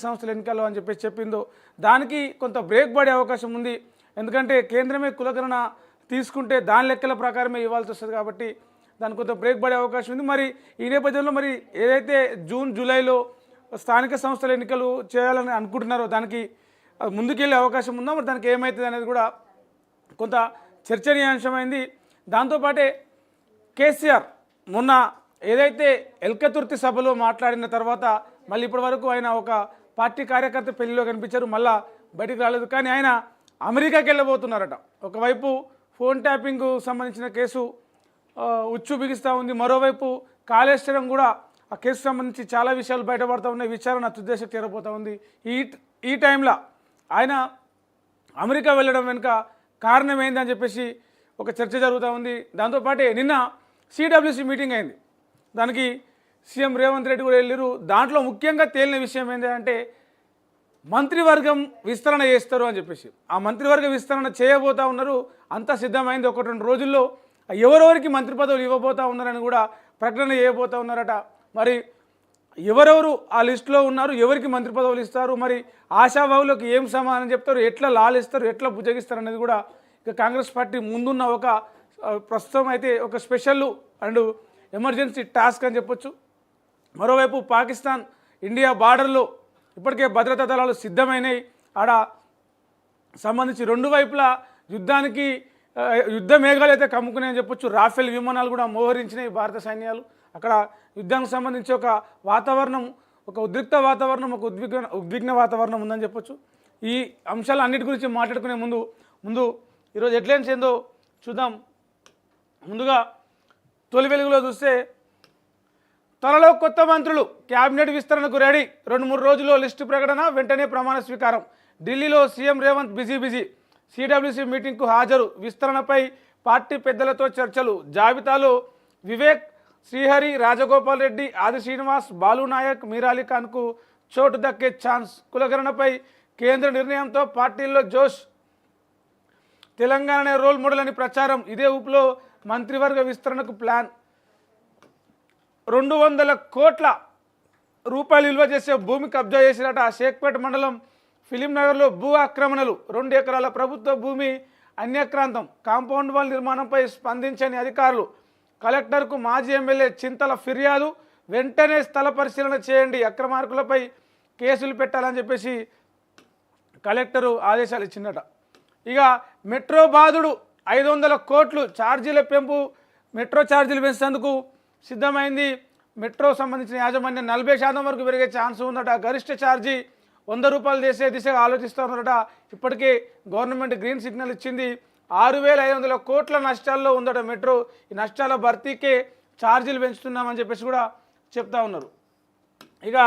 సంస్థల ఎన్నికల్లో అని చెప్పేసి చెప్పిందో దానికి కొంత బ్రేక్ పడే అవకాశం ఉంది. ఎందుకంటే కేంద్రమే కులగణన తీసుకుంటే దాని లెక్కల ప్రకారమే ఇవ్వాల్సి వస్తుంది కాబట్టి దానికి కొంత బ్రేక్ పడే అవకాశం ఉంది. మరి ఈ నేపథ్యంలో మరి ఏదైతే జూన్ జూలైలో స్థానిక సంస్థల ఎన్నికలు చేయాలని అనుకుంటున్నారో దానికి ముందుకెళ్ళే అవకాశం ఉందా, మరి దానికి ఏమవుతుంది అనేది కూడా కొంత చర్చనీయాంశమైంది. దాంతోపాటే కేసీఆర్ మొన్న ఏదైతే ఎల్కతుర్తి సభలో మాట్లాడిన తర్వాత మళ్ళీ ఇప్పటి వరకు ఆయన ఒక పార్టీ కార్యకర్త పెళ్లిలో కనిపించారు, మళ్ళా బయటికి రాలేదు. కానీ ఆయన అమెరికాకి వెళ్ళబోతున్నారట. ఒకవైపు ఫోన్ ట్యాపింగ్ సంబంధించిన కేసు ఉచ్చు బిగిస్తూ ఉంది, మరోవైపు కాళేశ్వరం కూడా ఆ కేసు సంబంధించి చాలా విషయాలు బయటపడుతూ ఉన్నాయి, విచారణ తుద్దేశం చేరబోతూ ఉంది. ఈ టైంలో ఆయన అమెరికా వెళ్ళడం వెనుక కారణం ఏందని చెప్పేసి ఒక చర్చ జరుగుతూ ఉంది. దాంతోపాటే నిన్న సిడబ్ల్యూసి మీటింగ్ అయింది, దానికి సీఎం రేవంత్ రెడ్డి కూడా వెళ్ళారు. దాంట్లో ముఖ్యంగా తేలిన విషయం ఏంటంటే మంత్రివర్గం విస్తరణ చేస్తారు అని చెప్పేసి ఆ మంత్రివర్గ విస్తరణ చేయబోతూ ఉన్నారు. అంతా సిద్ధమైంది. 1-2 రోజుల్లో ఎవరెవరికి మంత్రి పదవులు ఇవ్వబోతూ ఉన్నారని కూడా ప్రకటన చేయబోతూ ఉన్నారట. మరి ఎవరెవరు ఆ లిస్టులో ఉన్నారు, ఎవరికి మంత్రి పదవులు ఇస్తారు, మరి ఆశావాహులకు ఏం సమాధానం చెప్తారు, ఎట్లా లాలిస్తారు, ఎట్లా బుజ్జగిస్తారు అనేది కూడా ఇక కాంగ్రెస్ పార్టీ ముందున్న ఒక ప్రస్తుతం అయితే ఒక స్పెషల్ అండ్ ఎమర్జెన్సీ టాస్క్ అని చెప్పొచ్చు. మరోవైపు పాకిస్తాన్ ఇండియా బార్డర్లో ఇప్పటికే భద్రతా దళాలు సిద్ధమైనవి. ఆడ సంబంధించి 2 వైపులా యుద్ధ మేఘాలు అయితే కమ్ముకున్నాయని చెప్పొచ్చు. రాఫెల్ విమానాలు కూడా మోహరించినాయి భారత సైన్యాలు. అక్కడ యుద్ధానికి సంబంధించి ఒక వాతావరణం, ఒక ఉద్రిక్త వాతావరణం, ఒక ఉద్విగ్న వాతావరణం ఉందని చెప్పొచ్చు. ఈ అంశాలు అన్నిటి గురించి మాట్లాడుకునే ముందు ఈరోజు హెడ్లైన్స్ ఏందో చూద్దాం. ముందుగా తొలి వెలుగులో చూస్తే త్వరలో కొత్త మంత్రులు, క్యాబినెట్ విస్తరణకు రెడీ, 2-3 రోజుల్లో లిస్టు ప్రకటన, వెంటనే ప్రమాణ స్వీకారం. ఢిల్లీలో సీఎం రేవంత్ బిజీ. సిడబ్ల్యూసీ మీటింగ్కు హాజరు, విస్తరణపై పార్టీ పెద్దలతో చర్చలు. జాబితాలో వివేక్, శ్రీహరి, రాజగోపాల్ రెడ్డి, ఆది శ్రీనివాస్, బాలు నాయక్, మీరాలి ఖాన్కు చోటు దక్కే ఛాన్స్. కులగణనపై కేంద్ర నిర్ణయంతో పార్టీల్లో జోష్. తెలంగాణ రోల్ మోడల్ అని ప్రచారం. ఇదే ఊపులో మంత్రివర్గ విస్తరణకు ప్లాన్. 200 కోట్ల రూపాయలు విలువ చేసే భూమి కబ్జా చేసినట. షేక్పేట మండలం ఫిలింనగర్లో భూ ఆక్రమణలు. 2 ఎకరాల ప్రభుత్వ భూమి అన్యక్రాంతం. కాంపౌండ్ వాల్ నిర్మాణంపై స్పందించని అధికారులు. కలెక్టర్కు మాజీ ఎమ్మెల్యే చింతల ఫిర్యాదు. వెంటనే స్థల పరిశీలన చేయండి, అక్రమార్కులపై కేసులు పెట్టాలని చెప్పేసి కలెక్టరు ఆదేశాలు ఇచ్చిందట. ఇక మెట్రో బాధుడు 500 కోట్లు ఛార్జీల పెంపు. మెట్రో ఛార్జీలు పెంచేందుకు సిద్ధమైంది. మెట్రో సంబంధించిన యాజమాన్యం 40% వరకు పెరిగే ఛాన్స్ ఉందట. గరిష్ట ఛార్జీ 100 రూపాయలు చేసే దిశగా ఆలోచిస్తూ ఉన్నారట. ఇప్పటికే గవర్నమెంట్ గ్రీన్ సిగ్నల్ ఇచ్చింది. 6500 కోట్ల నష్టాల్లో ఉందట మెట్రో. ఈ నష్టాల భర్తీకే ఛార్జీలు పెంచుతున్నామని చెప్పేసి కూడా చెప్తా ఉన్నారు. ఇక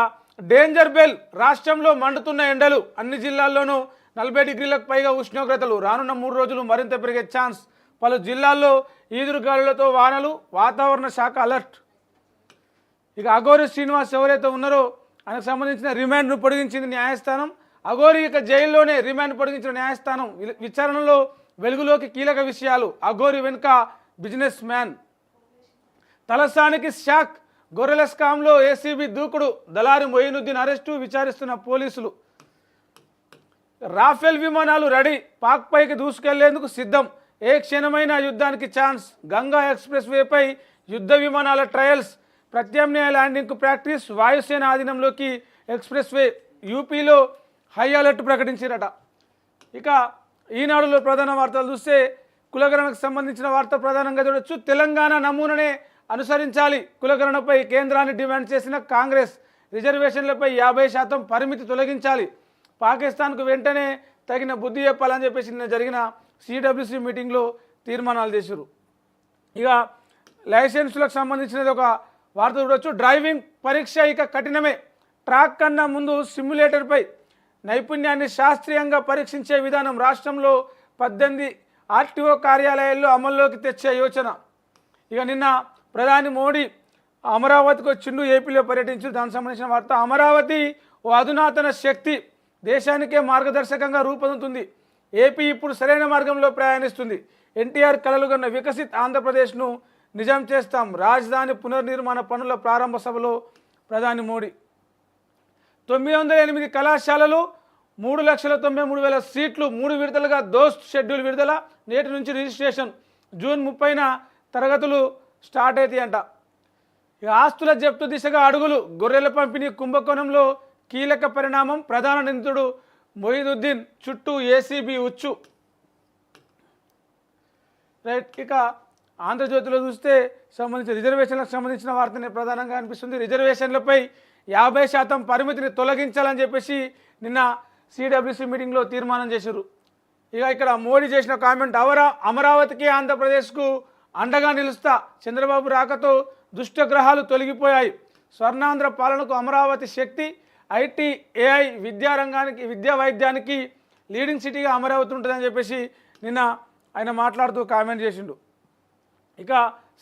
డేంజర్ బెల్. రాష్ట్రంలో మండుతున్న ఎండలు. అన్ని జిల్లాల్లోనూ 40 డిగ్రీలకు పైగా ఉష్ణోగ్రతలు. రానున్న 3 రోజులు మరింత పెరిగే ఛాన్స్. పలు జిల్లాల్లో ఈదురుగాలులతో వానలు. వాతావరణ శాఖ అలర్ట్. ఇక అఘోరి శ్రీనివాస్ ఎవరైతే ఉన్నారో ఆయనకు సంబంధించిన రిమాండ్ను పొడిగించింది న్యాయస్థానం. అఘోరి ఇక జైల్లోనే రిమాండ్ పొడిగించిన న్యాయస్థానం. విచారణలో వెలుగులోకి కీలక విషయాలు. అఘోరి వెనుక బిజినెస్ మ్యాన్. తలసానికి షాక్. గొర్రెల స్కామ్లో ఏసీబీ దూకుడు. దళారి మొయినుద్దీన్ అరెస్టు, విచారిస్తున్న పోలీసులు. రాఫెల్ విమానాలు రెడీ. పాక్ పైకి దూసుకెళ్లేందుకు సిద్ధం. ఏ క్షణమైన యుద్ధానికి ఛాన్స్. గంగా ఎక్స్ప్రెస్ వేపై యుద్ధ విమానాల ట్రయల్స్. ప్రత్యామ్నాయ ల్యాండింగ్కు ప్రాక్టీస్. వాయుసేన ఆధీనంలోకి ఎక్స్ప్రెస్ వే. యూపీలో హై అలర్ట్ ప్రకటించారట. ఇక ఈనాడులో ప్రధాన వార్తలు చూస్తే కులగణనకు సంబంధించిన వార్త ప్రధానంగా చూడొచ్చు. తెలంగాణ నమూనానే అనుసరించాలి. కులగణనపై కేంద్రాన్ని డిమాండ్ చేసిన కాంగ్రెస్. రిజర్వేషన్లపై 50% పరిమితి తొలగించాలి. పాకిస్తాన్కు వెంటనే తగిన బుద్ధి చెప్పాలని చెప్పేసి నిన్న జరిగిన సిడబ్ల్యూసి మీటింగ్లో తీర్మానాలు చేశారు. ఇక లైసెన్సులకు సంబంధించినది ఒక వార్త చూడవచ్చు. డ్రైవింగ్ పరీక్ష ఇక కఠినమే. ట్రాక్ కన్నా ముందు సిమ్యులేటర్పై నైపుణ్యాన్ని శాస్త్రీయంగా పరీక్షించే విధానం రాష్ట్రంలో 18 ఆర్టీఓ కార్యాలయాల్లో అమల్లోకి తెచ్చే యోచన. ఇక నిన్న ప్రధాని మోడీ అమరావతికి వచ్చిండు, ఏపీలో పర్యటించారు. దానికి సంబంధించిన వార్త. అమరావతి ఓ అధునాతన శక్తి, దేశానికే మార్గదర్శకంగా రూపొందుతుంది. ఏపీ ఇప్పుడు సరైన మార్గంలో ప్రయాణిస్తుంది. ఎన్టీఆర్ కలలుగన్న వికసిత్ ఆంధ్రప్రదేశ్ను నిజం చేస్తాం. రాజధాని పునర్నిర్మాణ పనుల ప్రారంభ సభలో ప్రధాని మోడీ. 908 కళాశాలలు 3,93,000 సీట్లు 3 విడతలుగా దోస్త్ షెడ్యూల్ విడుదల. నేటి నుంచి రిజిస్ట్రేషన్. జూన్ 30న తరగతులు స్టార్ట్ అవుతాయంట. ఇక ఆస్తుల జప్తు దిశగా అడుగులు. గొర్రెల పంపిణీ కుంభకోణంలో కీలక పరిణామం. ప్రధాన నిందితుడు మొయిదుద్దీన్ చుట్టూ ఏసీబీ ఉచ్చు. రైట్. ఇక ఆంధ్రజ్యోతిలో చూస్తే సంబంధించిన రిజర్వేషన్లకు సంబంధించిన వార్తనే ప్రధానంగా అనిపిస్తుంది. రిజర్వేషన్లపై 50% పరిమితిని తొలగించాలని చెప్పేసి నిన్న సిడబ్ల్యూసీ మీటింగ్లో తీర్మానం చేశారు. ఇక ఇక్కడ మోడీ చేసిన కామెంట్, అమరావతికి ఆంధ్రప్రదేశ్కు అండగా నిలుస్తా. చంద్రబాబు రాకతో దుష్టగ్రహాలు తొలగిపోయాయి. స్వర్ణాంధ్ర పాలనకు అమరావతి శక్తి. ఐటీ, ఏఐ, విద్యా వైద్యానికి లీడింగ్ సిటీగా అమరావతి ఉంటుందని చెప్పేసి నిన్న ఆయన మాట్లాడుతూ కామెంట్ చేసిండు. ఇక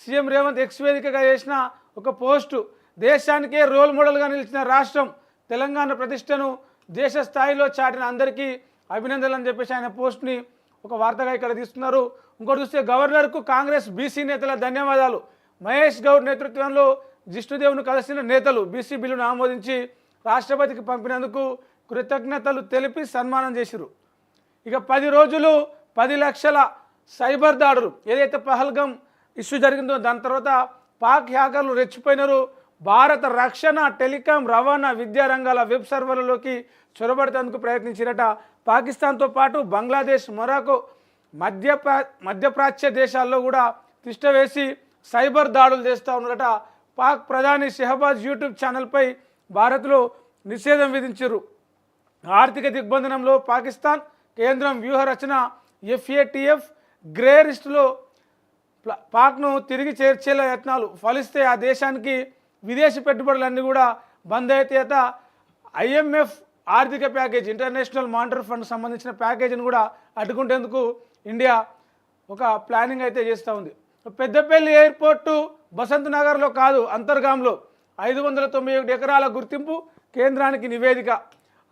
సీఎం రేవంత్ ఎక్స్ వేదికగా చేసిన ఒక పోస్టు, దేశానికే రోల్ మోడల్గా నిలిచిన రాష్ట్రం తెలంగాణ ప్రతిష్టను దేశ స్థాయిలో చాటిన అందరికీ అభినందనలు అని చెప్పేసి ఆయన పోస్ట్ని ఒక వార్తగా ఇక్కడ తీస్తున్నారు. ఇంకోటి చూస్తే గవర్నర్కు కాంగ్రెస్ బీసీ నేతల ధన్యవాదాలు. మహేష్ గౌడ్ నేతృత్వంలో జిష్ణుదేవ్ను కలిసిన నేతలు బీసీ బిల్లును ఆమోదించి రాష్ట్రపతికి పంపినందుకు కృతజ్ఞతలు తెలిపి సన్మానం చేసిరు. ఇక 10 రోజులు 10 లక్షల సైబర్ దాడులు. ఏదైతే పహల్గం ఇష్యూ జరిగిందో దాని తర్వాత పాక్ హ్యాకర్లు రెచ్చిపోయినారు. భారత రక్షణ, టెలికాం, రవాణా, విద్యా రంగాల వెబ్ సర్వర్లలోకి చొరబడేందుకు ప్రయత్నించారట. పాకిస్తాన్తో పాటు బంగ్లాదేశ్, మొరాకో, మధ్యప్రాచ్య దేశాల్లో కూడా తిష్టవేసి సైబర్ దాడులు చేస్తూ ఉన్నారట. పాక్ ప్రధాని షెహబాజ్ యూట్యూబ్ ఛానల్పై భారత్లో నిషేధం విధించారు. ఆర్థిక దిగ్బంధనంలో పాకిస్తాన్. కేంద్రం వ్యూహ రచన. FATF గ్రే లిస్టులో పాక్ను తిరిగి చేర్చేలా యత్నాలు ఫలిస్తే ఆ దేశానికి విదేశీ పెట్టుబడులన్నీ కూడా బంద్ అయితేత. IMF ఆర్థిక ప్యాకేజ్, ఇంటర్నేషనల్ మానిటరీ ఫండ్ సంబంధించిన ప్యాకేజీని కూడా అడ్డుకుంటేందుకు ఇండియా ఒక ప్లానింగ్ అయితే చేస్తూ ఉంది. పెద్దపల్లి ఎయిర్పోర్టు బసంత్ నగర్లో కాదు, అంతర్గాంలో 591 ఎకరాల గుర్తింపు. కేంద్రానికి నివేదిక.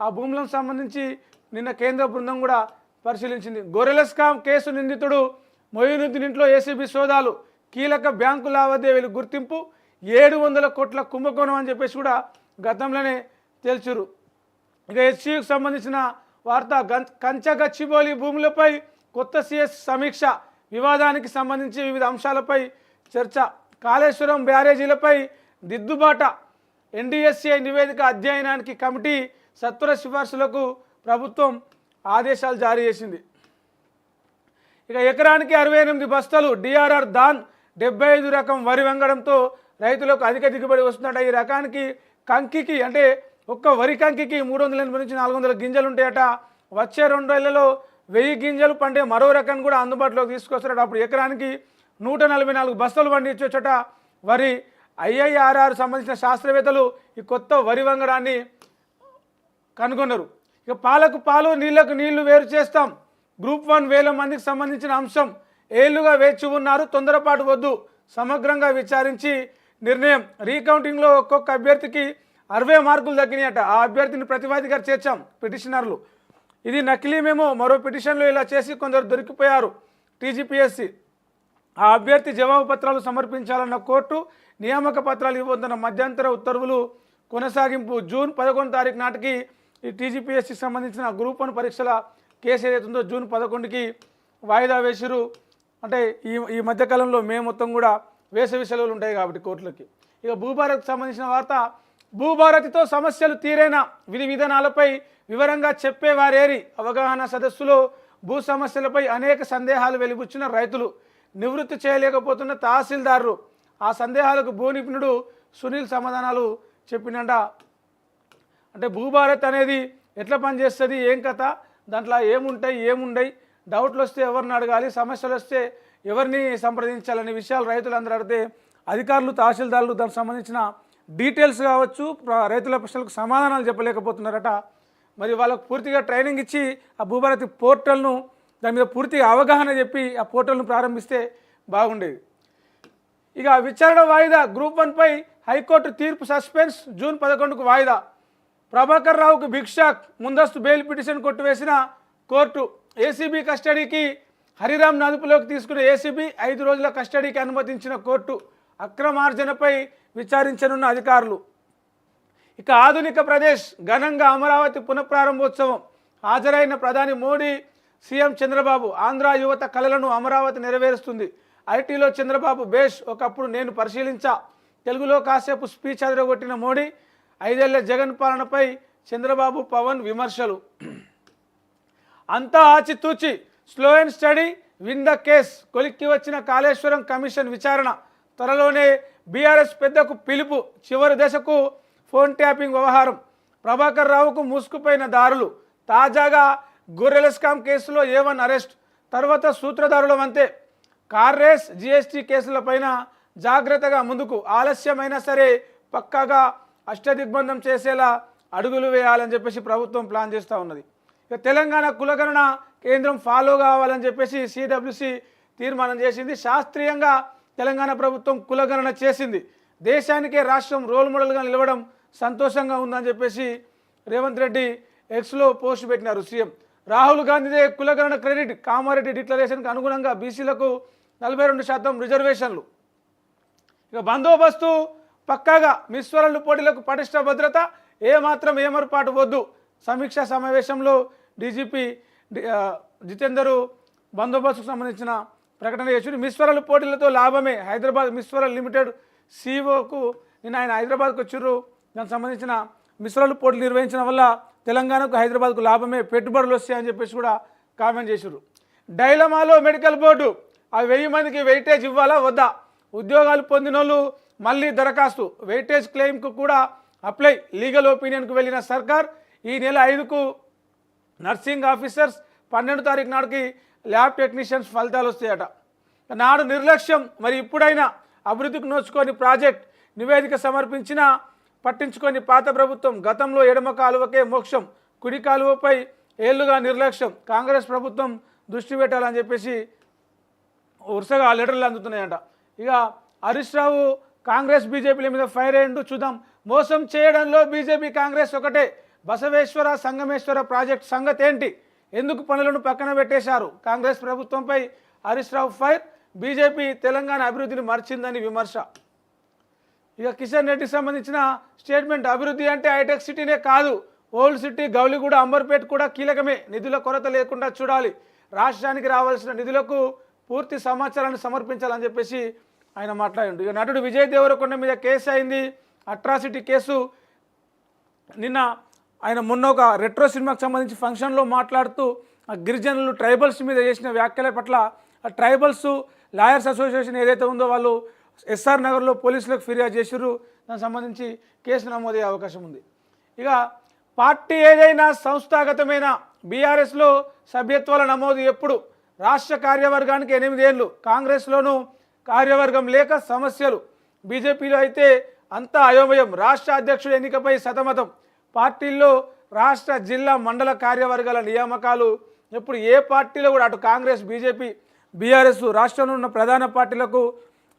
ఆ భూములకు సంబంధించి నిన్న కేంద్ర బృందం కూడా పరిశీలించింది. గొర్రెల స్కామ్ కేసు నిందితుడు మొయినుద్దీన్ ఇంట్లో ఏసీబీ సోదాలు. కీలక బ్యాంకు లావాదేవీలు గుర్తింపు. 700 కోట్ల కుంభకోణం అని చెప్పేసి కూడా గతంలోనే తేల్చారు. ఇక హెచ్సియుకు సంబంధించిన వార్త, కంచగచ్చిబౌలి భూములపై కొత్త CS సమీక్ష. వివాదానికి సంబంధించి వివిధ అంశాలపై చర్చ. కాళేశ్వరం బ్యారేజీలపై దిద్దుబాట. NDSA నివేదిక అధ్యయనానికి కమిటీ. సత్వర సిఫార్సులకు ప్రభుత్వం ఆదేశాలు జారీ చేసింది. ఇక ఎకరానికి 68 బస్తాలు DRR ధాన్ 75 రకం వరి వంగడంతో రైతులకు అధిక దిగుబడి వస్తుందట. ఈ రకానికి కంకికి అంటే ఒక్క వరి కంకికి 380 నుంచి 400 గింజలు ఉంటాయట. వచ్చే 2 ఏళ్లలో 1000 గింజలు పండే మరో రకాన్ని కూడా అందుబాటులోకి తీసుకొస్తారట. అప్పుడు ఎకరానికి 144 బస్తాలు పండించవచ్చట వరి. IIRR సంబంధించిన శాస్త్రవేత్తలు ఈ కొత్త వరి వంగడాన్ని కనుగొన్నారు. ఇక పాలకు పాలు, నీళ్లకు నీళ్లు వేరు చేస్తాం. గ్రూప్ 1 వేల మందికి సంబంధించిన అంశం. ఏళ్లుగా వేచి ఉన్నారు, తొందరపాటు వద్దు. సమగ్రంగా విచారించి నిర్ణయం. రీకౌంటింగ్లో ఒక్కొక్క అభ్యర్థికి 60 మార్కులు తగ్గినాయట. ఆ అభ్యర్థిని ప్రతివాదిగా చేర్చాం పిటిషనర్లు. ఇది నకిలీ మేమో. మరో పిటిషన్లో ఇలా చేసి కొందరు దొరికిపోయారు. TGPSC ఆ అభ్యర్థి జవాబు పత్రాలు సమర్పించాలన్న కోర్టు. నియామక పత్రాలు ఇవ్వొద్దన్న మధ్యంతర ఉత్తర్వులు కొనసాగింపు. జూన్ 11 తారీఖు నాటికి ఈ TGPSCకి సంబంధించిన గ్రూప్ 1 పరీక్షల కేసు ఏదైతుందో జూన్ 11కి వాయిదా వేసిరు. అంటే ఈ మధ్యకాలంలో మే మొత్తం కూడా వేసవి సెలవులు ఉంటాయి కాబట్టి కోర్టులకి. ఇక భూభారత్కి సంబంధించిన వార్త, భూభారతితో సమస్యలు తీరైన విధి విధానాలపై వివరంగా చెప్పేవారేరి. అవగాహన సదస్సులో భూ సమస్యలపై అనేక సందేహాలు వెలిబుచ్చిన రైతులు, నివృత్తి చేయలేకపోతున్న తహసీల్దారులు. ఆ సందేహాలకు భూ నిపుణుడు సునీల్ సమాధానాలు చెప్పినంట. అంటే భూభారత్ అనేది ఎట్లా పనిచేస్తుంది, ఏం కథ, దాంట్లో ఏముండయి, డౌట్లు వస్తే ఎవరిని అడగాలి, సమస్యలు వస్తే ఎవరిని సంప్రదించాలనే విషయాలు రైతులందరూ అడిగితే అధికారులు, తహసీల్దారులు దానికి సంబంధించిన డీటెయిల్స్ కావచ్చు, రైతుల ప్రశ్నలకు సమాధానాలు చెప్పలేకపోతున్నారట. మరి వాళ్ళకు పూర్తిగా ట్రైనింగ్ ఇచ్చి ఆ భూభారతి పోర్టల్ను దాని మీద పూర్తిగా అవగాహన చెప్పి ఆ పోర్టల్ను ప్రారంభిస్తే బాగుండేది. ఇక విచారణ వాయిదా. గ్రూప్ 1పై హైకోర్టు తీర్పు సస్పెన్స్. జూన్ 11కు వాయిదా. ప్రభాకర్ రావుకు బిగ్ షాక్. ముందస్తు బెయిల్ పిటిషన్ కొట్టివేసిన కోర్టు. ఏసీబీ కస్టడీకి హరిరామ్ అదుపులోకి తీసుకున్న ఏసీబీ 5 రోజుల కస్టడీకి అనుమతించిన కోర్టు. అక్రమార్జనపై విచారించనున్న అధికారులు. ఇక ఆధునిక ప్రదేశ్ ఘనంగా అమరావతి పునఃప్రారంభోత్సవం హాజరైన ప్రధాని మోడీ, సీఎం చంద్రబాబు. ఆంధ్ర యువత కలలను అమరావతి నెరవేరుస్తుంది. ఐటీలో చంద్రబాబు బేష్, ఒకప్పుడు నేను పరిశీలించా. తెలుగులో కాసేపు స్పీచ్ అదరగొట్టిన మోడీ. 5 ఏళ్ల జగన్ పాలనపై చంద్రబాబు, పవన్ విమర్శలు. అంతా ఆచితూచి, slow and study, win the case. కొలిక్కి వచ్చిన కాళేశ్వరం కమిషన్ విచారణ. త్వరలోనే బీఆర్ఎస్ పెద్దకు పిలుపు. చివరి దశకు ఫోన్ ట్యాపింగ్ వ్యవహారం. ప్రభాకర్ రావుకు మూసుకుపోయిన దారులు. తాజాగా గొర్రెల స్కామ్ కేసులో A1 అరెస్ట్. తర్వాత సూత్రధారుల వంతే. కార్ రేస్, జీఎస్టీ కేసులపైన జాగ్రత్తగా ముందుకు. ఆలస్యమైనా సరే పక్కాగా అష్టదిగ్బంధం చేసేలా అడుగులు వేయాలని చెప్పేసి ప్రభుత్వం ప్లాన్ చేస్తూ ఉన్నది. ఇక తెలంగాణ కులగణన కేంద్రం ఫాలో కావాలని చెప్పేసి సిడబ్ల్యూసి తీర్మానం చేసింది. శాస్త్రీయంగా తెలంగాణ ప్రభుత్వం కులగణన చేసింది. దేశానికే రాష్ట్రం రోల్ మోడల్గా నిలవడం సంతోషంగా ఉందని చెప్పేసి రేవంత్ రెడ్డి ఎక్స్లో పోస్ట్ పెట్టినారు సీఎం. రాహుల్ గాంధీదే కులగణన క్రెడిట్. కామారెడ్డి డిక్లరేషన్కి అనుగుణంగా బీసీలకు 42% రిజర్వేషన్లు. ఇక బందోబస్తు పక్కాగా. మిస్ వరల్డ్ పోటీలకు పటిష్ట భద్రత. ఏమాత్రం ఏమరపాటు వద్దు. సమీక్షా సమావేశంలో డీజీపీ జితేందర్ బందోబస్తుకు సంబంధించిన ప్రకటన చేసి మిస్ వరల్డ్ పోటీలతో లాభమే. హైదరాబాద్ మిస్ వరల్డ్ లిమిటెడ్ సీఈఓకు నిన్న ఆయన హైదరాబాద్కు వచ్చారు. దానికి సంబంధించిన మిస్ వరల్డ్ పోటీలు నిర్వహించడం వల్ల తెలంగాణకు, హైదరాబాద్కు లాభమే, పెట్టుబడులు వస్తాయని చెప్పేసి కూడా కామెంట్ చేశారు. డైలమాలో మెడికల్ బోర్డు. ఆ 1000 మందికి వెయిటేజ్ ఇవ్వాలా వద్దా? ఉద్యోగాలు పొందిన వాళ్ళు మళ్ళీ దరఖాస్తు. వెయిటేజ్ క్లెయిమ్కు కూడా అప్లై. లీగల్ ఒపీనియన్కు వెళ్ళిన సర్కార్. ఈ నెల 5కు నర్సింగ్ ఆఫీసర్స్, 12వ తారీఖు నాటికి ల్యాబ్ టెక్నీషియన్స్ ఫలితాలు వస్తాయట. నాడు నిర్లక్ష్యం. మరి ఇప్పుడైనా అభివృద్ధికి నోచుకొని ప్రాజెక్ట్ నివేదిక సమర్పించినా పట్టించుకొని పాత ప్రభుత్వం. గతంలో ఎడమ కాలువకే మోక్షం, కుడి కాలువపై ఏళ్లుగా నిర్లక్ష్యం. కాంగ్రెస్ ప్రభుత్వం దృష్టి పెట్టాలని చెప్పేసి వరుసగా లెటర్లు అందుతున్నాయంట. ఇక హరీష్ రావు కాంగ్రెస్ బీజేపీల మీద ఫైర్ అయ్యిండు. చూద్దాం. మోసం చేయడంలో బీజేపీ కాంగ్రెస్ ఒకటే. బసవేశ్వర సంగమేశ్వర ప్రాజెక్టు సంగతి ఏంటి? ఎందుకు పనులను పక్కన పెట్టేశారు? కాంగ్రెస్ ప్రభుత్వంపై హరీష్ రావు ఫైర్. బీజేపీ తెలంగాణ అభివృద్ధిని మర్చిందని విమర్శ. ఇక కిషన్ రెడ్డికి సంబంధించిన స్టేట్మెంట్. అభివృద్ధి అంటే హైటెక్ సిటీనే కాదు, ఓల్డ్ సిటీ, గౌలిగూడ, అంబర్పేట్ కూడా కీలకమే. నిధుల కొరత లేకుండా చూడాలి. రాష్ట్రానికి రావాల్సిన నిధులకు పూర్తి సమాచారాన్ని సమర్పించాలని చెప్పేసి ఆయన మాట్లాడిండు. ఇక నటుడు విజయ్ దేవరకొండ మీద కేసు అయింది, అట్రాసిటీ కేసు. నిన్న ఆయన మొన్న ఒక రెట్రో సినిమాకి సంబంధించి ఫంక్షన్లో మాట్లాడుతూ ఆ గిరిజనులు, ట్రైబల్స్ మీద చేసిన వ్యాఖ్యల పట్ల ఆ ట్రైబల్స్ లాయర్స్ అసోసియేషన్ ఏదైతే ఉందో వాళ్ళు ఎస్ఆర్ నగర్లో పోలీసులకు ఫిర్యాదు చేశారు. దానికి సంబంధించి కేసు నమోదయ్యే అవకాశం ఉంది. ఇక పార్టీ ఏదైనా సంస్థాగతమైన బీఆర్ఎస్లో సభ్యత్వాల నమోదు ఎప్పుడు? రాష్ట్ర కార్యవర్గానికి 8 ఏళ్ళు. కాంగ్రెస్లోనూ కార్యవర్గం లేక సమస్యలు. బీజేపీలో అయితే అంతా అయోమయం. రాష్ట్ర అధ్యక్షుడు ఎన్నికపై సతమతం. పార్టీల్లో రాష్ట్ర, జిల్లా, మండల కార్యవర్గాల నియామకాలు ఎప్పుడు ఏ పార్టీలో కూడా అటు కాంగ్రెస్, బీజేపీ, బీఆర్ఎస్ రాష్ట్రంలో ఉన్న ప్రధాన పార్టీలకు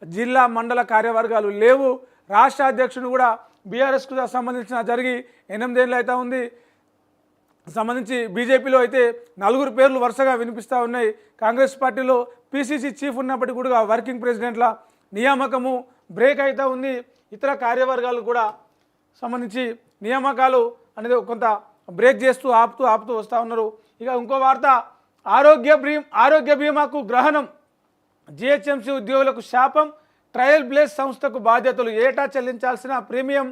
జిల్లా, మండల కార్యవర్గాలు లేవు. రాష్ట్ర అధ్యక్షుడు కూడా బీఆర్ఎస్కు సంబంధించిన జరిగి 8 ఏళ్ళు అయితే ఉంది. సంబంధించి బీజేపీలో అయితే 4 పేర్లు వరుసగా వినిపిస్తూ ఉన్నాయి. కాంగ్రెస్ పార్టీలో పీసీసీ చీఫ్ ఉన్నప్పటికీ కూడా వర్కింగ్ ప్రెసిడెంట్ల నియామకము బ్రేక్ అయితే ఉంది. ఇతర కార్యవర్గాలు కూడా సంబంధించి నియామకాలు అనేది కొంత బ్రేక్ చేస్తూ ఆపుతూ వస్తూ ఉన్నారు. ఇక ఇంకో వార్త. ఆరోగ్య బీమాకు గ్రహణం. జిహెచ్ఎంసీ ఉద్యోగులకు శాపం. ట్రయల్ బ్లేస్ సంస్థకు బాధ్యతలు. ఏటా చెల్లించాల్సిన ప్రీమియం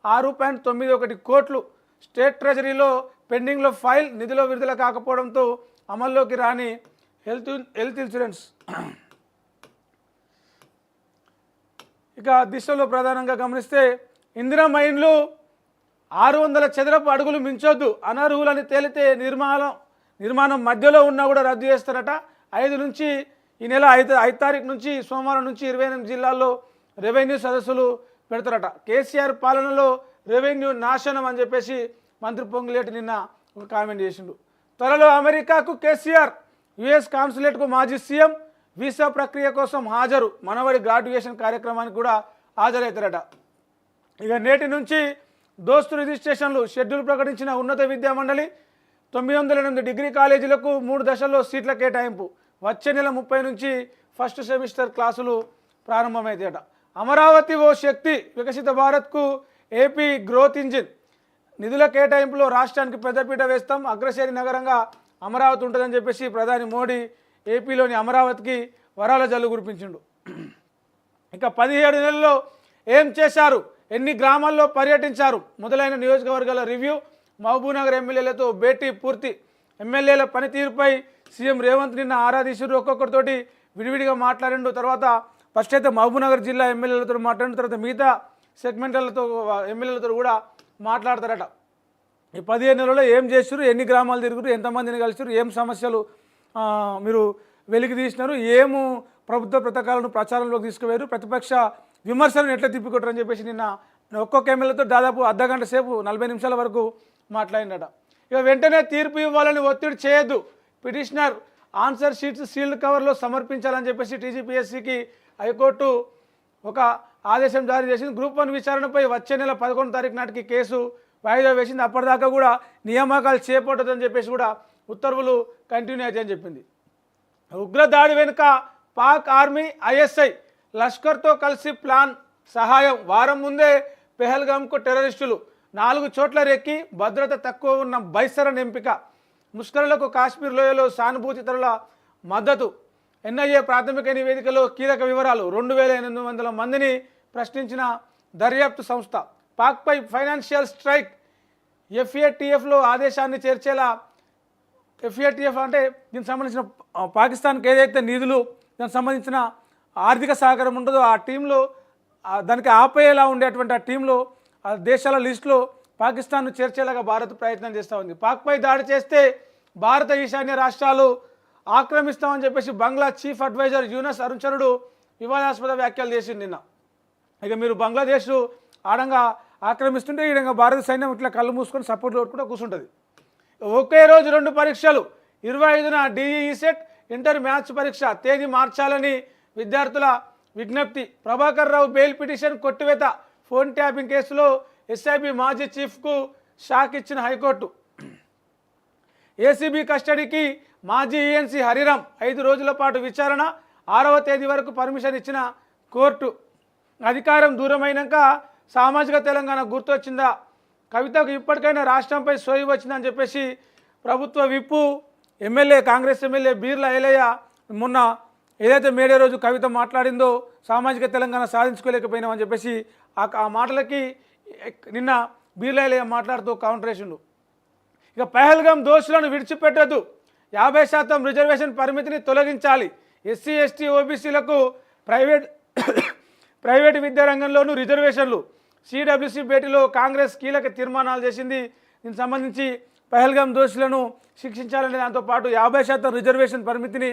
6.91 కోట్లు. స్టేట్ ట్రెజరీలో పెండింగ్లో ఫైల్. నిధిలో విడుదల కాకపోవడంతో అమల్లోకి రాని హెల్త్ ఇన్సూరెన్స్. ఇక దిశలో ప్రధానంగా గమనిస్తే ఇందిరమ్మ ఇండ్లు 600 చదరపు అడుగులు మించొద్దు. అనర్హులని తేలితే నిర్మాణం మధ్యలో ఉన్నా కూడా రద్దు చేస్తారట. 5 నుంచి ఈ నెల 5 తారీఖు నుంచి సోమవారం నుంచి 28 జిల్లాల్లో రెవెన్యూ సదస్సులు పెడతారట. కేసీఆర్ పాలనలో రెవెన్యూ నాశనం అని చెప్పేసి మంత్రి పొంగులేటి నిన్న ఒక కామెంట్ చేసిండు. త్వరలో అమెరికాకు కేసీఆర్. యుఎస్ కాన్సులేట్కు మాజీ సీఎం. వీసా ప్రక్రియ కోసం హాజరు. మనవడి గ్రాడ్యుయేషన్ కార్యక్రమానికి కూడా హాజరవుతారట. ఇక నేటి నుంచి దోస్తు రిజిస్ట్రేషన్లు. షెడ్యూల్ ప్రకటించిన ఉన్నత విద్యా మండలి. 908 డిగ్రీ కాలేజీలకు 3 దశల్లో సీట్ల కేటాయింపు. వచ్చే నెల 30 నుంచి ఫస్ట్ సెమిస్టర్ క్లాసులు ప్రారంభమవుతాయట. అమరావతి ఓ శక్తి. వికసిత భారత్కు ఏపీ గ్రోత్ ఇంజిన్ నిధుల కేటాయింపులో రాష్ట్రానికి పెద్దపీట వేస్తాం, అగ్రశ్రేణి నగరంగా అమరావతి ఉంటుందని చెప్పేసి ప్రధాని మోడీ ఏపీలోని అమరావతికి వరాల జల్లు కురిపించిండు. ఇక 17 నెలల్లో ఏం చేశారు, ఎన్ని గ్రామాల్లో పర్యటించారు మొదలైన నియోజకవర్గాల రివ్యూ, మహబూబ్నగర్ ఎమ్మెల్యేలతో భేటీ పూర్తి. ఎమ్మెల్యేల పనితీరుపై సీఎం రేవంత్ నిన్న ఆరాధీశ్వరు ఒక్కొక్కరితోటి విడివిడిగా మాట్లాడిండు. తర్వాత ఫస్ట్ అయితే మహబూబ్నగర్ జిల్లా ఎమ్మెల్యేలతో మాట్లాడిన తర్వాత మిగతా సెగ్మెంట్లతో ఎమ్మెల్యేలతో కూడా మాట్లాడతారట. ఈ 15 నెలల్లో ఏం చేశారు, ఎన్ని గ్రామాలు తిరుగురు, ఎంతమందిని కలిసారు, ఏం సమస్యలు మీరు వెలికి తీసినారు, ఏము ప్రభుత్వ పథకాలను ప్రచారంలోకి తీసుకుపోయారు, ప్రతిపక్ష విమర్శలను ఎట్లా తిప్పికొట్టారని చెప్పేసి నిన్న ఒక్కొక్క ఎమ్మెల్యేతో దాదాపు అర్ధగంట సేపు 40 నిమిషాల వరకు మాట్లాడినట. ఇక వెంటనే తీర్పు ఇవ్వాలని ఒత్తిడి చేయొద్దు, పిటిషనర్ ఆన్సర్ షీట్స్ సీల్డ్ కవర్లో సమర్పించాలని చెప్పేసి టీజీపీఎస్సీకి హైకోర్టు ఒక ఆదేశం జారీ చేసింది. గ్రూప్ 1 విచారణపై వచ్చే నెల 11వ తారీఖు నాటికి కేసు వాయిదా వేసింది. అప్పటిదాకా కూడా నియామకాలు చేపట్టదని చెప్పేసి కూడా ఉత్తర్వులు కంటిన్యూ అవుతాయని చెప్పింది. ఉగ్రదాడి వెనుక పాక్ ఆర్మీ, ఐఎస్ఐ, లష్కర్తో కలిసి ప్లాన్, సహాయం. వారం ముందే పెహల్గామ్కు టెర్రరిస్టులు 4 చోట్ల రెక్కి భద్రత తక్కువ ఉన్న బైసరన్ ఎంపిక. ముష్కరులకు కాశ్మీర్ లోయలో సానుభూతితరుల మద్దతు. ఎన్ఐఏ ప్రాథమిక నివేదికలో కీలక వివరాలు. 2800 మందిని ప్రశ్నించిన దర్యాప్తు సంస్థ. పాక్పై ఫైనాన్షియల్ స్ట్రైక్. ఎఫ్ఏటిఎఫ్లో ఆదేశాన్ని చేర్చేలా. ఎఫ్ఏటిఎఫ్ అంటే దీనికి సంబంధించిన పాకిస్తాన్కి ఏదైతే నిధులు దానికి సంబంధించిన ఆర్థిక సహకారం ఉంటుందో ఆ టీంలో దానికి ఆపేలా ఉండేటువంటి ఆ టీంలో ఆ దేశాల లిస్టులో పాకిస్తాన్ను చేర్చేలాగా భారత్ ప్రయత్నం చేస్తూ ఉంది. పాక్పై దాడి చేస్తే భారత ఈశాన్య రాష్ట్రాలు ఆక్రమిస్తామని చెప్పేసి బంగ్లా చీఫ్ అడ్వైజర్ యూనస్ అరుణచరుడు వివాదాస్పద వ్యాఖ్యలు చేసింది నిన్న. ఇక మీరు బంగ్లాదేశ్ ఆడంగా ఆక్రమిస్తుంటే ఈ విధంగా భారత సైన్యం ఇట్లా కళ్ళు మూసుకొని సపోర్ట్ కొట్టుకుంటూ కూర్చుంటుంది. ఒకే రోజు 2 పరీక్షలు. 25న డిఈఈ సెట్, ఇంటర్ మ్యాథ్స్ పరీక్ష తేదీ మార్చాలని విద్యార్థుల విజ్ఞప్తి. Prabhakar Rao bail petition కొట్టివేత. Phone tapping కేసులో ఎస్ఐబి మాజీ చీఫ్కు షాక్ ఇచ్చిన హైకోర్టు. ఏసీబీ కస్టడీకి మాజీ ఈఎన్సీ హరిరామ్ 5 రోజుల పాటు విచారణ. 6వ తేదీ వరకు పర్మిషన్ ఇచ్చిన కోర్టు. అధికారం దూరమైనాక సామాజిక తెలంగాణ గుర్తొచ్చిందా? కవితకు ఇప్పటికైనా రాష్ట్రంపై సోయి వచ్చిందని చెప్పేసి ప్రభుత్వ విప్పు ఎమ్మెల్యే, కాంగ్రెస్ ఎమ్మెల్యే బీర్ల ఐలయ్య మొన్న ఏదైతే మేడే రోజు కవిత మాట్లాడిందో సామాజిక తెలంగాణ సాధించుకోలేకపోయినామని చెప్పేసి ఆ మాటలకి నిన్న బీర్ల ఐలయ్య మాట్లాడుతూ కౌంటర్ వేసిండు. ఇక పహల్గామ్ దోషులను విడిచిపెట్టద్దు, 50% రిజర్వేషన్ పరిమితిని తొలగించాలి. ఎస్సీ, ఎస్టీ, ఓబీసీలకు ప్రైవేటు విద్యా రంగంలోనూ రిజర్వేషన్లు. సిడబ్ల్యూసీ భేటీలో కాంగ్రెస్ కీలక తీర్మానాలు చేసింది. దీనికి సంబంధించి పహల్గామ్ దోషులను శిక్షించాలనే దాంతోపాటు 50% రిజర్వేషన్ పరిమితిని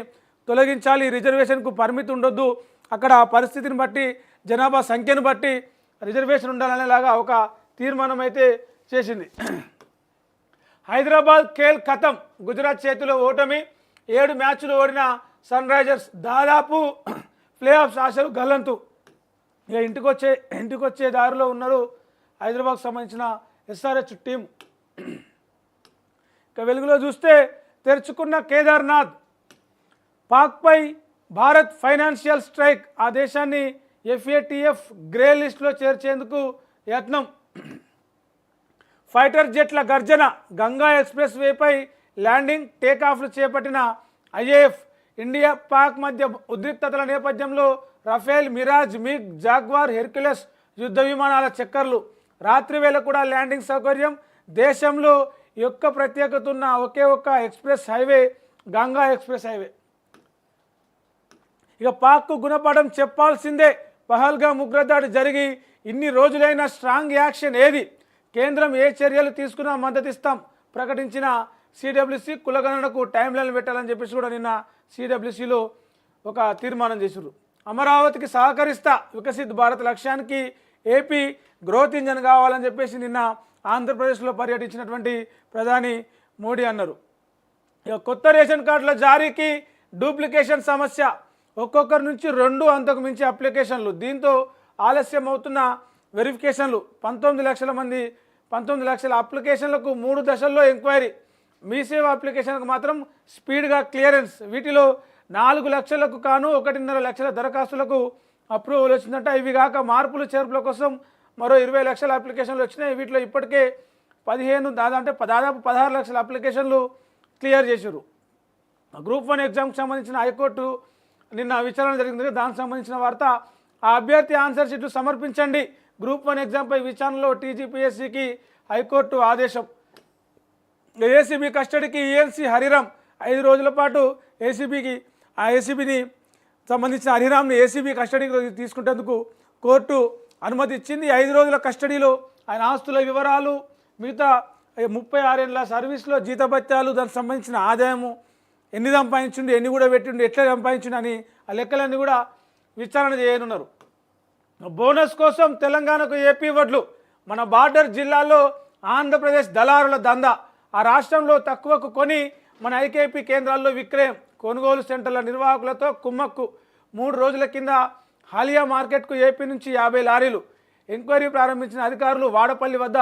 తొలగించాలి. రిజర్వేషన్కు పరిమితి ఉండొద్దు, అక్కడ పరిస్థితిని బట్టి జనాభా సంఖ్యను బట్టి రిజర్వేషన్ ఉండాలనేలాగా ఒక తీర్మానం అయితే చేసింది. హైదరాబాద్ ఖేల్ ఖతం. గుజరాత్ చేతిలో ఓటమి. 7 మ్యాచ్లు ఓడిన సన్ రైజర్స్ దాదాపు ప్లే ఆఫ్స్ ఆశలు గల్లంతు. ఇక ఇంటికొచ్చే దారిలో ఉన్నారు హైదరాబాద్కు సంబంధించిన ఎస్ఆర్హెచ్ టీం. ఇక వెలుగులో చూస్తే తెరుచుకున్న కేదార్నాథ్. పాక్పై భారత్ ఫైనాన్షియల్ స్ట్రైక్. ఆ దేశాన్ని ఎఫ్ఏటిఎఫ్ గ్రే లిస్టులో చేర్చేందుకు యత్నం. ఫైటర్ జెట్ల గర్జన. గంగా ఎక్స్ప్రెస్ వేపై ల్యాండింగ్, టేకాఫ్లు చేపట్టిన ఐఏఎఫ్. ఇండియా పాక్ మధ్య ఉద్రిక్తతల నేపథ్యంలో Rafale, Mirage, MiG, Jaguar, Hercules యుద్ధ విమానాల చక్కర్లు. రాత్రి వేళ కూడా ల్యాండింగ్ సౌకర్యం. దేశంలో యొక్క ప్రత్యేకత ఉన్న ఒకే ఒక్క express highway Ganga express highway. ఇక పాక్కు గుణపాఠం చెప్పాల్సిందే. పహల్గామ్ ఉగ్రదాడి జరిగి ఇన్ని రోజులైన స్ట్రాంగ్ యాక్షన్ ఏది? కేంద్రం ఏ చర్యలు తీసుకున్నా మద్దతిస్తాం ప్రకటించిన సిడబ్ల్యూసీ. కులగణనకు టైం లైన్ పెట్టాలని చెప్పేసి కూడా నిన్న సిడబ్ల్యూసీలో ఒక తీర్మానం చేశారు. అమరావతికి సహకరిస్తా, వికసిత్ భారత్ లక్ష్యానికి ఏపీ గ్రోత్ ఇంజన్ కావాలని చెప్పేసి నిన్న ఆంధ్రప్రదేశ్లో పర్యటించినటువంటి ప్రధాని మోడీ అన్నారు. ఇక కొత్త రేషన్ కార్డుల జారీకి డూప్లికేషన్ సమస్య. ఒక్కొక్కరి నుంచి 2 అంతకు మించి అప్లికేషన్లు. దీంతో ఆలస్యం అవుతున్న వెరిఫికేషన్లు. 19 లక్షల అప్లికేషన్లకు 3 దశల్లో ఎంక్వైరీ. మీ సేవ అప్లికేషన్లకు మాత్రం స్పీడ్గా క్లియరెన్స్. వీటిలో 4 లక్షలకు కాను 1.5 లక్షల దరఖాస్తులకు అప్రూవల్ వచ్చిందంట. ఇవి కాక మార్పులు చేర్పుల కోసం మరో 20 లక్షల అప్లికేషన్లు వచ్చినాయి. వీటిలో ఇప్పటికే 15 దాదాపు 16 లక్షల అప్లికేషన్లు క్లియర్ చేశారు. గ్రూప్ 1 ఎగ్జామ్కి సంబంధించిన హైకోర్టు నిన్న విచారణ జరిగింది. దానికి సంబంధించిన వార్త, ఆ అభ్యర్థి ఆన్సర్ షీట్లు సమర్పించండి. గ్రూప్ 1 ఎగ్జామ్పై విచారణలో టీజీపీఎస్సీకి హైకోర్టు ఆదేశం. ఏసీబీ కస్టడీకి ఈఎన్సీ హరిరామ్ 5 రోజుల పాటు ఏసీబీని సంబంధించిన హరిరామ్ని ఏసీబీ కస్టడీకి తీసుకునేందుకు కోర్టు అనుమతి ఇచ్చింది. 5 రోజుల కస్టడీలో ఆయన ఆస్తుల వివరాలు, మిగతా 36 ఏళ్ళ సర్వీస్లో జీతభత్యాలు, దానికి సంబంధించిన ఆదాయము, ఎన్ని సంపాదించుండు, ఎన్ని కూడా పెట్టిండు, ఎట్లా సంపాదించుండు అని ఆ లెక్కలన్నీ కూడా విచారణ చేయనున్నారు. బోనస్ కోసం తెలంగాణకు ఏపీ వడ్లు. మన బార్డర్ జిల్లాల్లో ఆంధ్రప్రదేశ్ దళారుల దందా. ఆ రాష్ట్రంలో తక్కువకు కొని మన ఐకేపీ కేంద్రాల్లో విక్రయం. కొనుగోలు సెంటర్ల నిర్వాహకులతో కుమ్మక్కు. 3 రోజుల కింద హాలియా మార్కెట్కు ఏపీ నుంచి 50 లారీలు. ఎంక్వైరీ ప్రారంభించిన అధికారులు వాడపల్లి వద్ద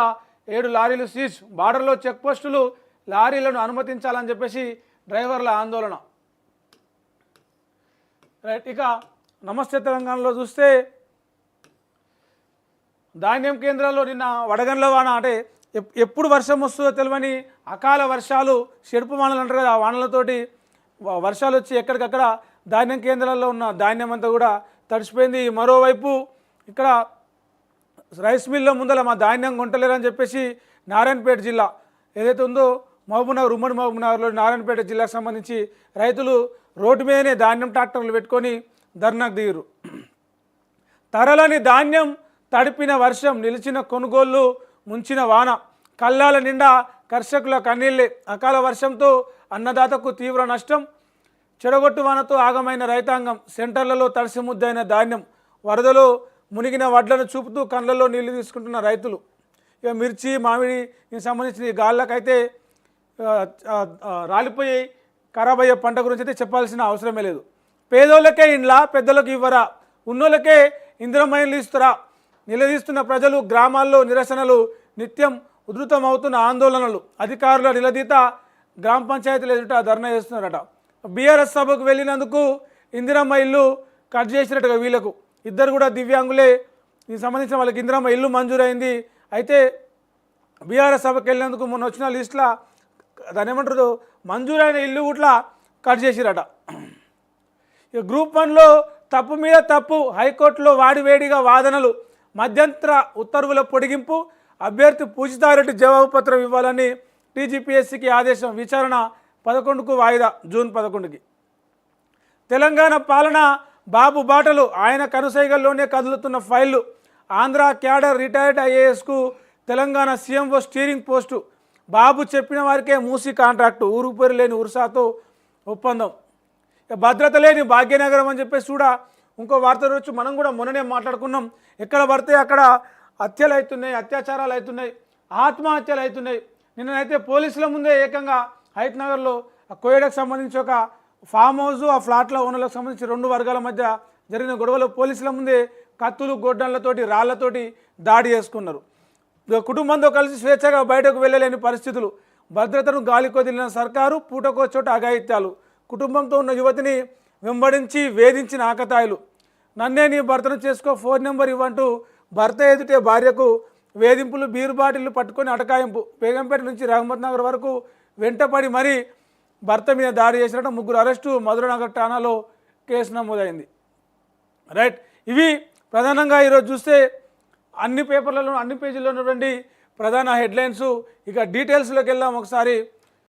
7 లారీలు సీజ్. బార్డర్లో చెక్పోస్టులు, లారీలను అనుమతించాలని చెప్పేసి డ్రైవర్ల ఆందోళన. రైట్, ఇక నమస్తే తెలంగాణలో చూస్తే ధాన్యం కేంద్రాల్లో నిన్న వడగండ్ల వాన, అంటే ఎప్పుడు వర్షం వస్తుందో తెలియని అకాల వర్షాలు, షెడుపు వానలు అంటారు కదా, ఆ వానలతోటి వర్షాలు వచ్చి ఎక్కడికక్కడ ధాన్యం కేంద్రాల్లో ఉన్న ధాన్యం అంతా కూడా తడిసిపోయింది. మరోవైపు ఇక్కడ రైస్ మిల్లో ముందర మా ధాన్యం కొంటలేరని చెప్పేసి నారాయణపేట జిల్లా ఏదైతే ఉందో మహబూబ్నగర్, ఉమ్మడి మహబూబ్నగర్లో నారాయణపేట జిల్లాకు సంబంధించి రైతులు రోడ్డు మీదనే ధాన్యం ట్రాక్టర్లు పెట్టుకొని ధర్నాకు దిగురు. తరలని ధాన్యం, తడిపిన వర్షం, నిలిచిన కొనుగోళ్లు, ముంచిన వాన, కల్లాల నిండా కర్షకుల కన్నీళ్ళే. అకాల వర్షంతో అన్నదాతకు తీవ్ర నష్టం. చెడగొట్టు వానతో ఆగమైన రైతాంగం. సెంటర్లలో తడిసి ముద్దైన ధాన్యం. వరదలో మునిగిన వడ్లను చూపుతూ కళ్ళల్లో నీళ్లు తీసుకుంటున్న రైతులు. ఇక మిర్చి, మామిడికి సంబంధించిన ఈ గాళ్ళకైతే రాలిపోయి ఖరాబ్ అయ్యే పంట గురించి అయితే చెప్పాల్సిన అవసరమే లేదు. పేదోళ్ళకే ఇండ్ల, పెద్దలకు ఇవ్వరా, ఉన్నోళ్ళకే ఇంద్రమయంలు ఇస్తారా? నిలదీస్తున్న ప్రజలు. గ్రామాల్లో నిరసనలు, నిత్యం ఉధృతమవుతున్న ఆందోళనలు. అధికారుల నిలదీత. గ్రామ పంచాయతీల ఎదుట ధర్నా చేస్తున్నారట. బీఆర్ఎస్ సభకు వెళ్ళినందుకు ఇందిరమ్మ ఇల్లు కట్ చేసినట్టుగా వీళ్ళకు. ఇద్దరు కూడా దివ్యాంగులే. దీనికి సంబంధించిన వాళ్ళకి ఇందిరమ్మ ఇల్లు మంజూరైంది. అయితే బీఆర్ఎస్ సభకు వెళ్ళినందుకు మొన్న వచ్చిన లిస్టులో దాని ఏమంటారు, మంజూరైన ఇల్లు కూడా కట్ చేసిరట. ఇక గ్రూప్ 1లో తప్పు మీద తప్పు. హైకోర్టులో వాడివేడిగా వాదనలు. మధ్యంతర ఉత్తర్వుల పొడిగింపు. అభ్యర్థి పూజితారెడ్డి జవాబు పత్రం ఇవ్వాలని టీజీపీఎస్సీకి ఆదేశం. విచారణ 11కు వాయిదా, జూన్ 11కి. తెలంగాణ పాలన బాబు బాటలు. ఆయన కనుసైగల్లోనే కదులుతున్న ఫైళ్లు. ఆంధ్ర క్యాడర్ రిటైర్డ్ ఐఏఎస్కు Telangana CMO steering post. Babu చెప్పిన వారికే మూసి కాంట్రాక్టు. ఊరు పేరు లేని ఉర్సాతో ఒప్పందం. భద్రత లేని భాగ్యనగరం అని చెప్పేసి కూడా ఇంకో వార్త రోజు మనం కూడా మొన్ననే మాట్లాడుకున్నాం. ఎక్కడ పడితే అక్కడ హత్యలు అవుతున్నాయి, అత్యాచారాలు అవుతున్నాయి, ఆత్మహత్యలు అవుతున్నాయి. నిన్నైతే పోలీసుల ముందే ఏకంగా హైత్నగర్లో కోయడకు సంబంధించి ఒక ఫామ్ హౌస్, ఆ ఫ్లాట్ల ఓనర్లకు సంబంధించి 2 వర్గాల మధ్య జరిగిన గొడవలో పోలీసుల ముందే కత్తులు, గొడ్డళ్లతోటి, రాళ్లతోటి దాడి చేసుకున్నారు. కుటుంబంతో కలిసి స్వేచ్ఛగా బయటకు వెళ్ళలేని పరిస్థితులు. భద్రతను గాలి కొదిలిన సర్కారు. పూటకో చోట అఘాయిత్యాలు. కుటుంబంతో ఉన్న యువతిని వెంబడించి వేధించిన ఆకతాయిలు. నన్నే నీ భర్తను చేసుకో, ఫోన్ నెంబర్ ఇవ్వంటూ భర్త ఎదుటే భార్యకు వేధింపులు. బీరు బాటిళ్లు పట్టుకొని అటకాయింపు. బేగంపేట నుంచి రహమత్ నగర్ వరకు వెంటపడి మరీ భర్త మీద దాడి చేసినట్టు 3 అరెస్టు. మధురనగర్ ఠాణాలో కేసు నమోదైంది. రైట్, ఇవి ప్రధానంగా ఈరోజు చూస్తే అన్ని పేపర్లలో, అన్ని పేజీల్లో ఉన్నటువంటి ప్రధాన హెడ్లైన్స్. ఇక డీటెయిల్స్లోకి వెళ్దాం ఒకసారి.